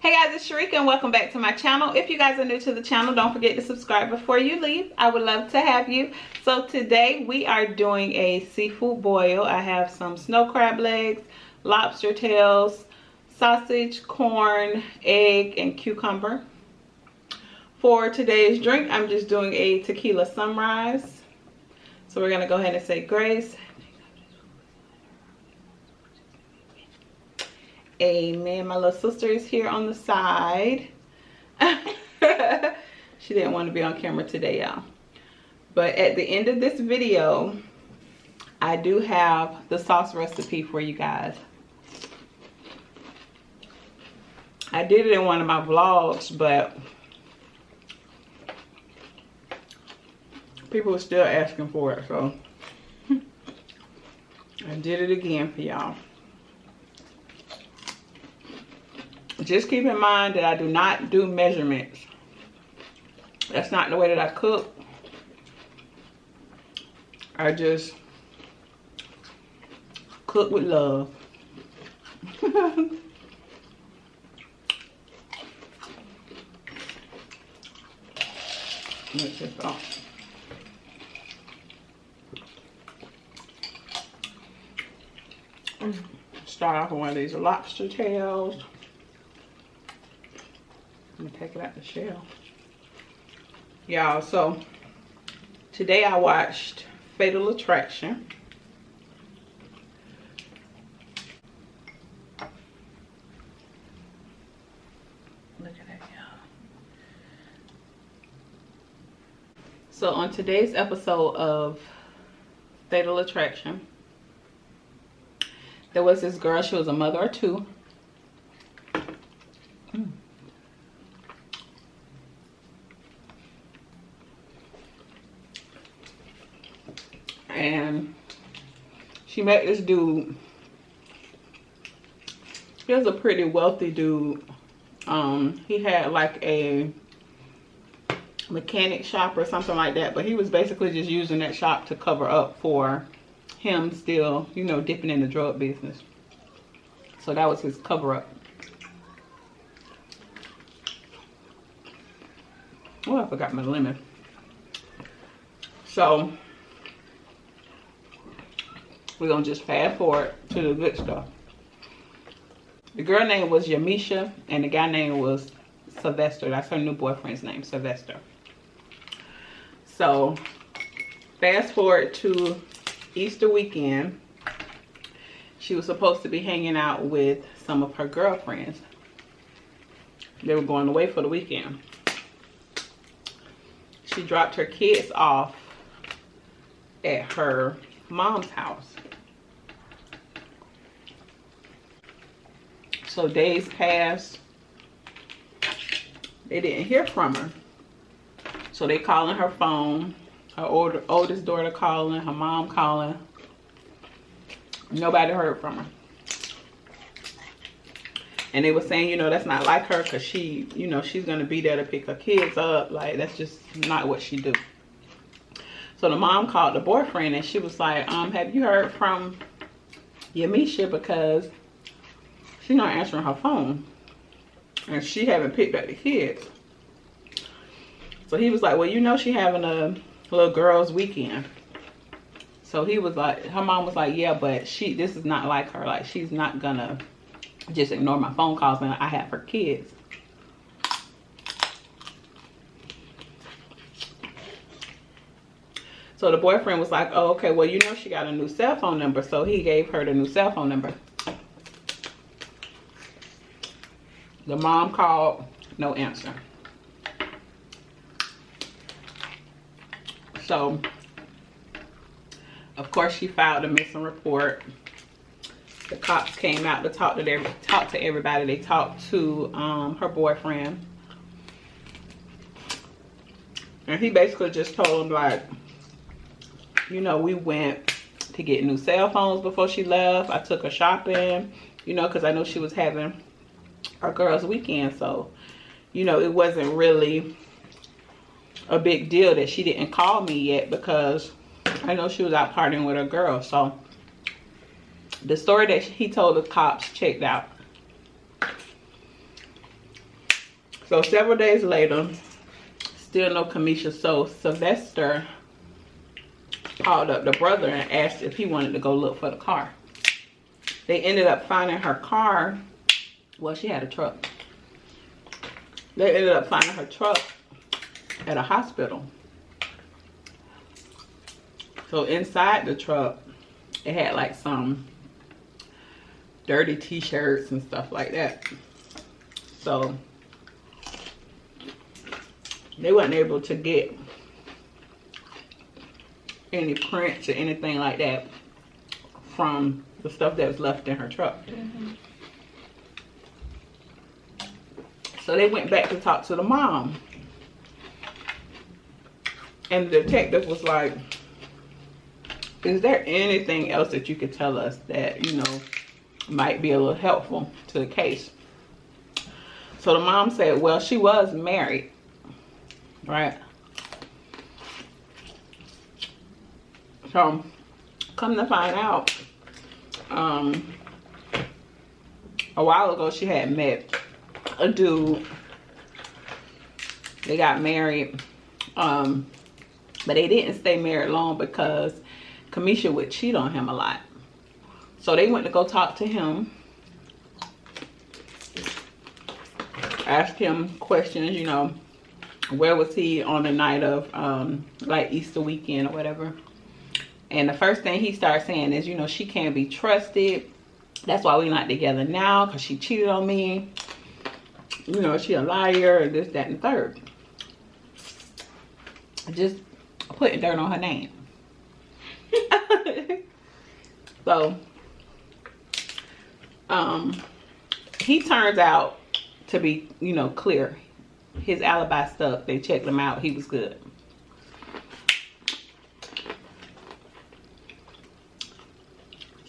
Hey guys, it's Sharika and welcome back to my channel. If you guys are new to the channel, don't forget to subscribe before you leave. I would love to have you. So today we are doing a seafood boil. I have some snow crab legs, lobster tails, sausage, corn, egg, and cucumber. For today's drink, I'm just doing a tequila sunrise. So we're gonna go ahead and say grace. Amen. My little sister is here on the side. She didn't want to be on camera today, y'all. But at the end of this video, I do have the sauce recipe for you guys. I did it in one of my vlogs, but people were still asking for it, so I did it again for y'all. Just keep in mind that I do not do measurements. That's not the way that I cook. I just cook with love. Let's just go. Start off with one of these lobster tails. I'm gonna take it out the shell. Y'all, so today I watched Fatal Attraction. Look at that, y'all. So on today's episode of Fatal Attraction, there was this girl, she was a mother of two. And she met this dude. He was a pretty wealthy dude. He had like a mechanic shop or something like that, but he was basically just using that shop to cover up for him still, you know, dipping in the drug business. So that was his cover up. Oh, I forgot my lemon. So we're gonna just fast forward to the good stuff. The girl name was Yamisha and the guy name was Sylvester. That's her new boyfriend's name, Sylvester. So fast forward to Easter weekend. She was supposed to be hanging out with some of her girlfriends. They were going away for the weekend. She dropped her kids off at her mom's house. So days passed. They didn't hear from her. So they calling her phone. Her oldest daughter calling, her mom calling. Nobody heard from her. And they were saying, you know, that's not like her because she, you know, she's going to be there to pick her kids up. Like, that's just not what she do. So the mom called the boyfriend and she was like, have you heard from Yamisha, because she's not answering her phone and she haven't picked up the kids. So he was like, well, you know, she having a little girls weekend. So he was like, her mom was like, yeah, but this is not like her. Like, she's not gonna just ignore my phone calls and I have her kids. So the boyfriend was like, oh, okay, well, you know, she got a new cell phone number. So he gave her the new cell phone number. The mom called, no answer. So, of course, she filed a missing report. The cops came out to talk to everybody. They talked to her boyfriend. And he basically just told them, like, you know, we went to get new cell phones before she left. I took her shopping, you know, because I know she was having our girls' weekend. So, you know, it wasn't really a big deal that she didn't call me yet because I know she was out partying with her girls. So the story that he told the cops checked out. So several days later, still no Kamisha. So Sylvester called up the brother and asked if he wanted to go look for the car. They ended up finding her car. Well, she had a truck. They ended up finding her truck at a hospital. So inside the truck, it had like some dirty t-shirts and stuff like that. So they weren't able to get any prints or anything like that from the stuff that was left in her truck. So they went back to talk to the mom. And the detective was like, is there anything else that you could tell us that, you know, might be a little helpful to the case? So the mom said, well, she was married, right? So come to find out, a while ago she had met a dude. They got married, but they didn't stay married long because Kamisha would cheat on him a lot. So they went to go talk to him, asked him questions, you know, where was he on the night of like Easter weekend or whatever. And the first thing he started saying is, you know, she can't be trusted. That's why we're not together now, because she cheated on me. You know, she a liar and this, that, and the third. Just putting dirt on her name. So, he turns out to be, you know, clear. His alibi stuff, they checked him out. He was good.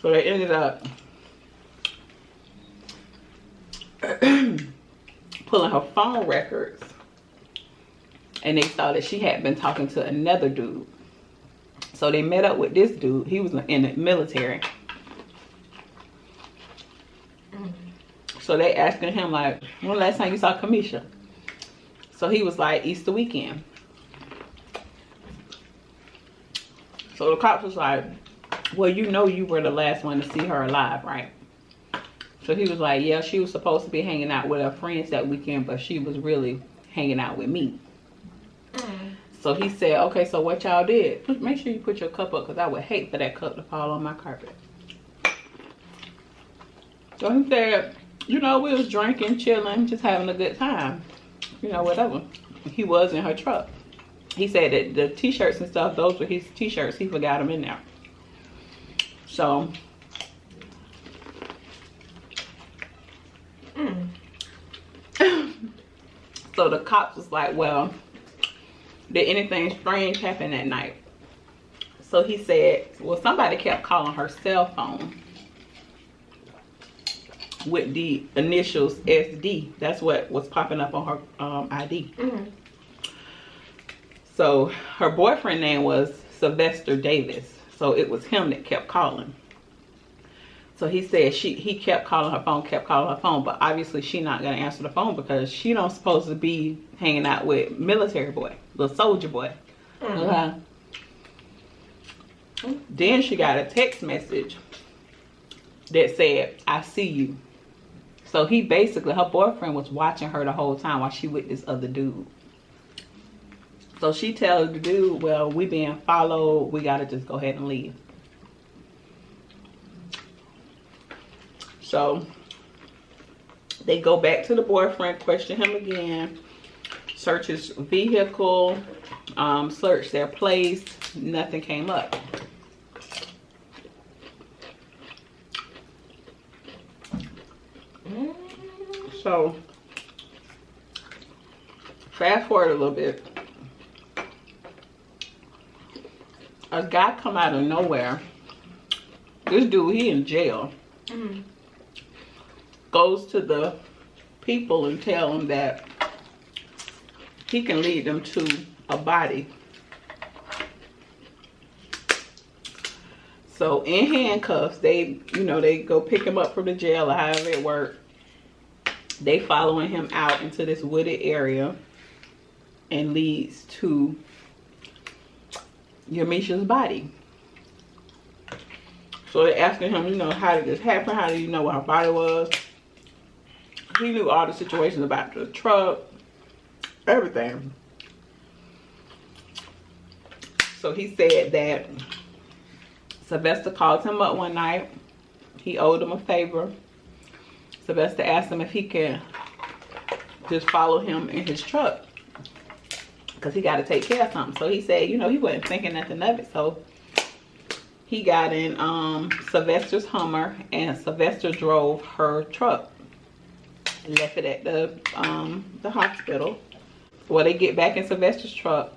So they ended up pulling her phone records, and they saw that she had been talking to another dude. So they met up with this dude. He was in the military. So they asking him like, when last time you saw Kamisha? So he was like, Easter weekend. So the cops was like, well, you know you were the last one to see her alive, right? So he was like, yeah, she was supposed to be hanging out with her friends that weekend, but she was really hanging out with me. So he said, okay, so what y'all did? Make sure you put your cup up, because I would hate for that cup to fall on my carpet. So he said, you know, we was drinking, chilling, just having a good time. You know, whatever. He was in her truck. He said that the t-shirts and stuff, those were his t-shirts. He forgot them in there. So, so the cops was like, well, did anything strange happen that night? So he said, well, somebody kept calling her cell phone with the initials SD. That's what was popping up on her ID. So her boyfriend name was Sylvester Davis. So it was him that kept calling. So he said he kept calling her phone, but obviously she not gonna answer the phone because she don't supposed to be hanging out with military boy, little soldier boy. Then she got a text message that said, I see you. So he basically, her boyfriend was watching her the whole time while she with this other dude. So she tells the dude, well, we being followed, we gotta just go ahead and leave. So they go back to the boyfriend, question him again, search his vehicle, search their place, nothing came up. So fast forward a little bit. A guy come out of nowhere. This dude, he in jail. Goes to the people and tell them that he can lead them to a body. So in handcuffs, they go pick him up from the jail or however it worked. They following him out into this wooded area and leads to Yamisha's body. So they're asking him, you know, how did this happen? How do you know what her body was? He knew all the situations about the truck, everything. So he said that Sylvester called him up one night. He owed him a favor. Sylvester asked him if he can just follow him in his truck because he got to take care of something. So he said, you know, he wasn't thinking nothing of it. So he got in Sylvester's Hummer, and Sylvester drove her truck. Left it at the hospital. Well, they get back in Sylvester's truck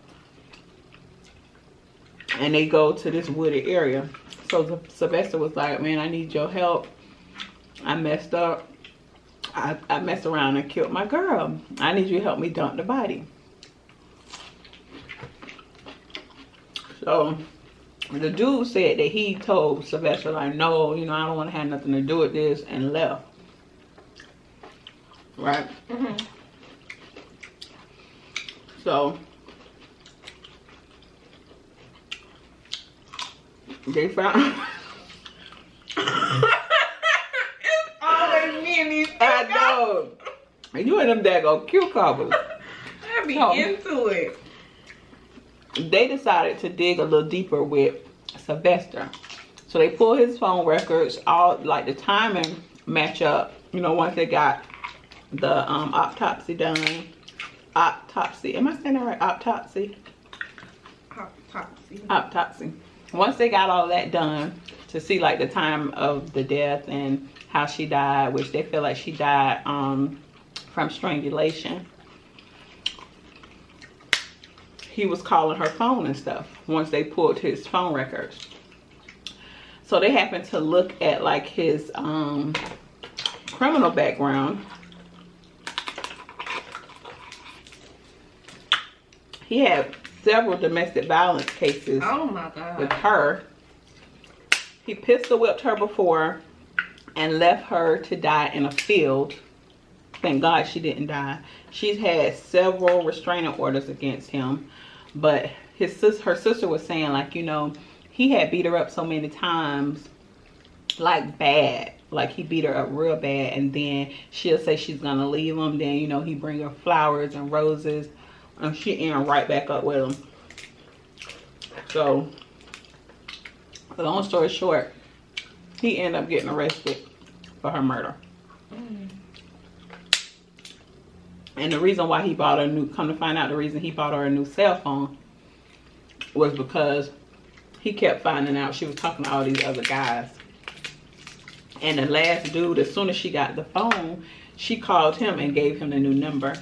and they go to this wooded area. So Sylvester was like, man, I need your help. I messed up. I messed around and killed my girl. I need you to help me dump the body. So the dude said that he told Sylvester, like, no, you know, I don't want to have nothing to do with this, and left. Right? Mm-hmm. So they found it's always me and these I know. You and them daggone cucumbers. I be into it. They decided to dig a little deeper with Sylvester. So they pulled his phone records, all like the timing match up. You know, once they got the autopsy done. Autopsy. Am I saying that right? Autopsy. Autopsy. Once they got all that done to see like the time of the death and how she died, which they feel like she died from strangulation. He was calling her phone and stuff once they pulled his phone records. So they happened to look at like his criminal background. He had several domestic violence cases. Oh my God. With her. He pistol whipped her before and left her to die in a field. Thank God she didn't die. She's had several restraining orders against him. But her sister was saying, like, you know, he had beat her up so many times, like bad. Like he beat her up real bad. And then she'll say she's going to leave him. Then, you know, he bring her flowers and roses. And she ended right back up with him. So, long story short, he ended up getting arrested for her murder. And the reason why he bought her a new, come to find out, the reason he bought her a new cell phone was because he kept finding out she was talking to all these other guys. And the last dude, as soon as she got the phone, she called him and gave him the new number.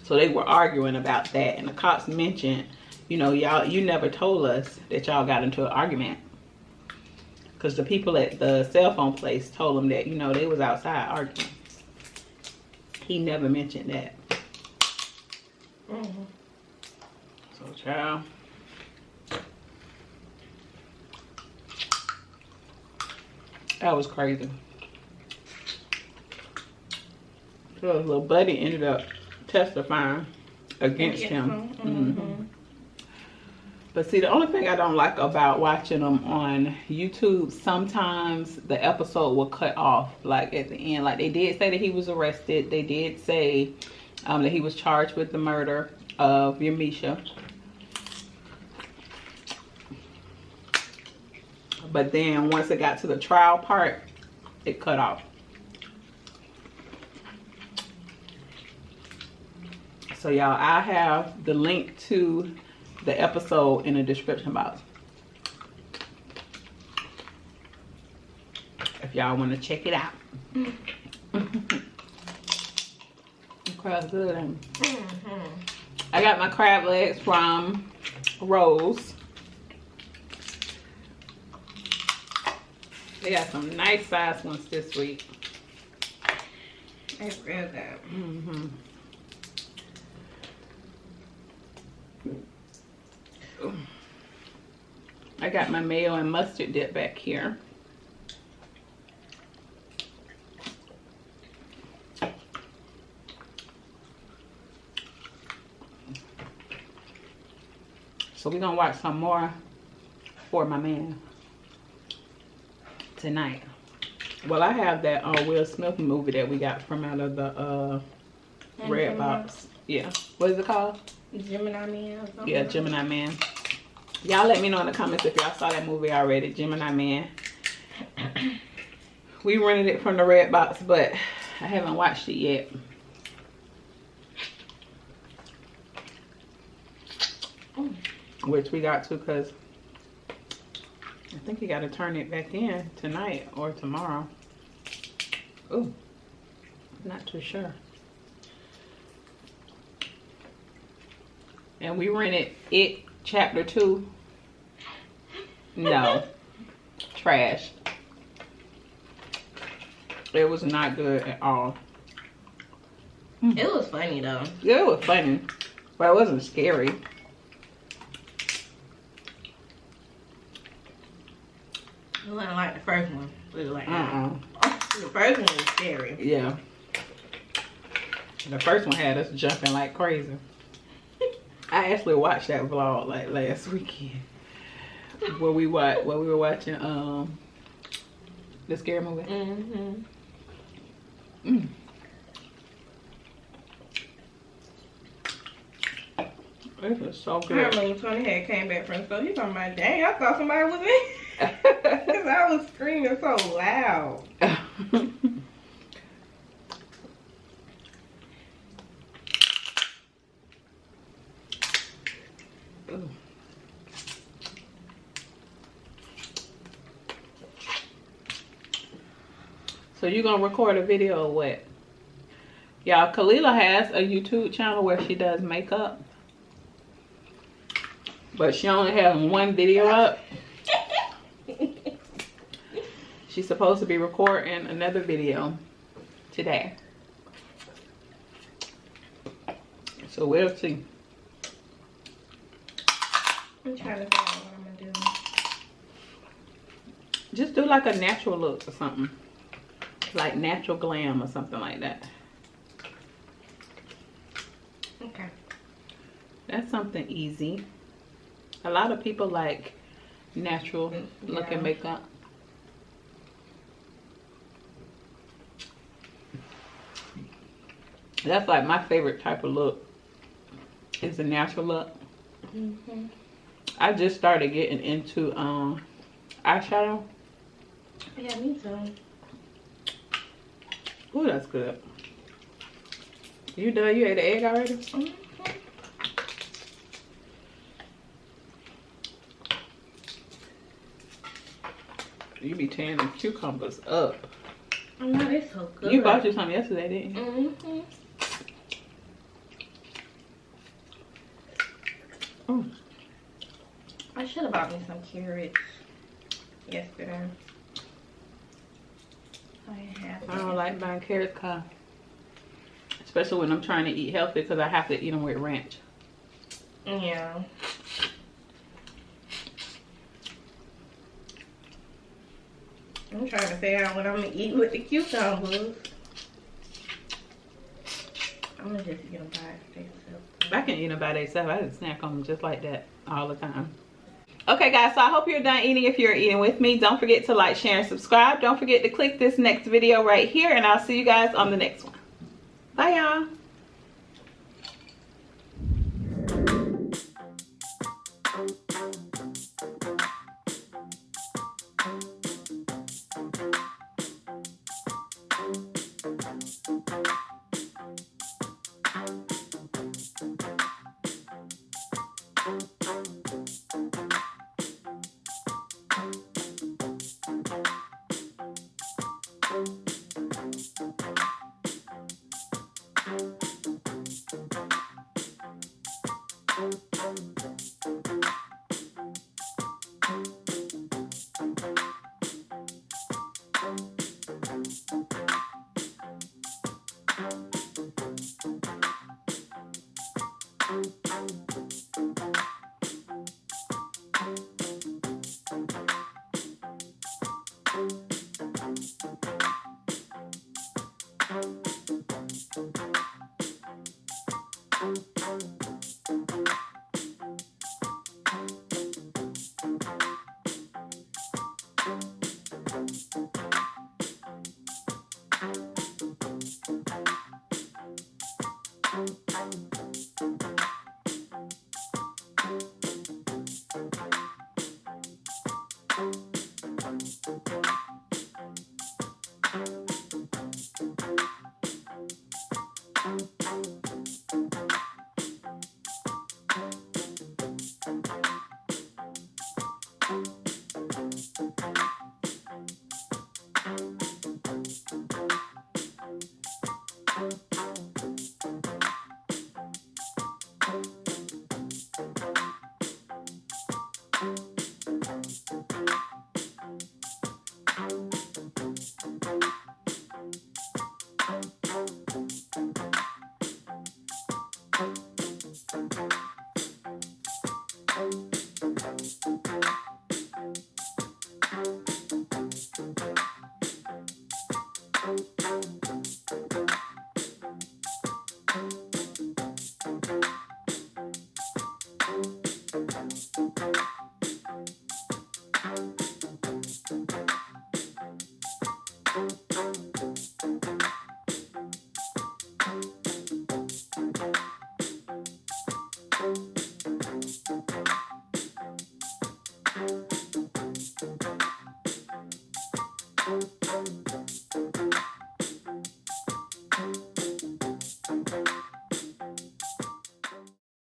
So they were arguing about that. And the cops mentioned, you know, y'all, you never told us that y'all got into an argument. Because the people at the cell phone place told them that, you know, they was outside arguing. He never mentioned that. Mm-hmm. So, child. That was crazy. So his little buddy ended up testifying against him. Mm-hmm. But see, the only thing I don't like about watching them on YouTube, sometimes the episode will cut off, like at the end. Like they did say that he was arrested. They did say that he was charged with the murder of Yamisha. But then once it got to the trial part, it cut off. So y'all, I have the link to the episode in the description box. If y'all want to check it out. Crab's good. I got my crab legs from Rose. They got some nice size ones this week. That's real good. I got my mayo and mustard dip back here. So we're gonna watch some more For My Man tonight. Well, I have that Will Smith movie that we got from out of the red box. Yeah. What is it called? Gemini Man or something? Yeah, Gemini Man. Y'all let me know in the comments if y'all saw that movie already, Gemini Man. We rented it from the red box, but I haven't watched it yet. Which we got to, because I think you got to turn it back in tonight or tomorrow. Ooh, not too sure. And we rented it chapter 2. No, trash. It was not good at all. It was funny though. Yeah, it was funny, but it wasn't scary. It wasn't like the first one. It was like the first one was scary. Yeah. The first one had us jumping like crazy. I actually watched that vlog like last weekend. Where we were watching the scary movie. Mm-hmm. Mm. It was so I good. remember when Tony had came back from the store. He talking about, dang, I thought somebody was in. Because I was screaming so loud. Ooh. So you gonna record a video or what? Y'all, Kalila has a YouTube channel where she does makeup. But she only has one video up. She's supposed to be recording another video today. So we'll see. I'm trying to figure out what I'm going to do. Just do like a natural look or something. Like natural glam or something like that. Okay. That's something easy. A lot of people like natural looking makeup. That's like my favorite type of look. Is a natural look. Mm-hmm. I just started getting into eyeshadow. Yeah, me too. Ooh, that's good. You done? You ate the egg already? Mm-hmm. You be tearing the cucumbers up. I know, it's so good. You bought you some yesterday, didn't you? Mm-hmm. Oh. I should have bought me some carrots yesterday. I don't like buying carrots, especially when I'm trying to eat healthy, because I have to eat them with ranch. Yeah. I'm trying to figure out what I'm gonna eat with the cucumbers. I'm gonna just eat them by themselves. I can eat them by themselves. I just snack on them just like that all the time. Okay, guys, so I hope you're done eating if you're eating with me. Don't forget to like, share, and subscribe. Don't forget to click this next video right here, and I'll see you guys on the next one. Bye, y'all.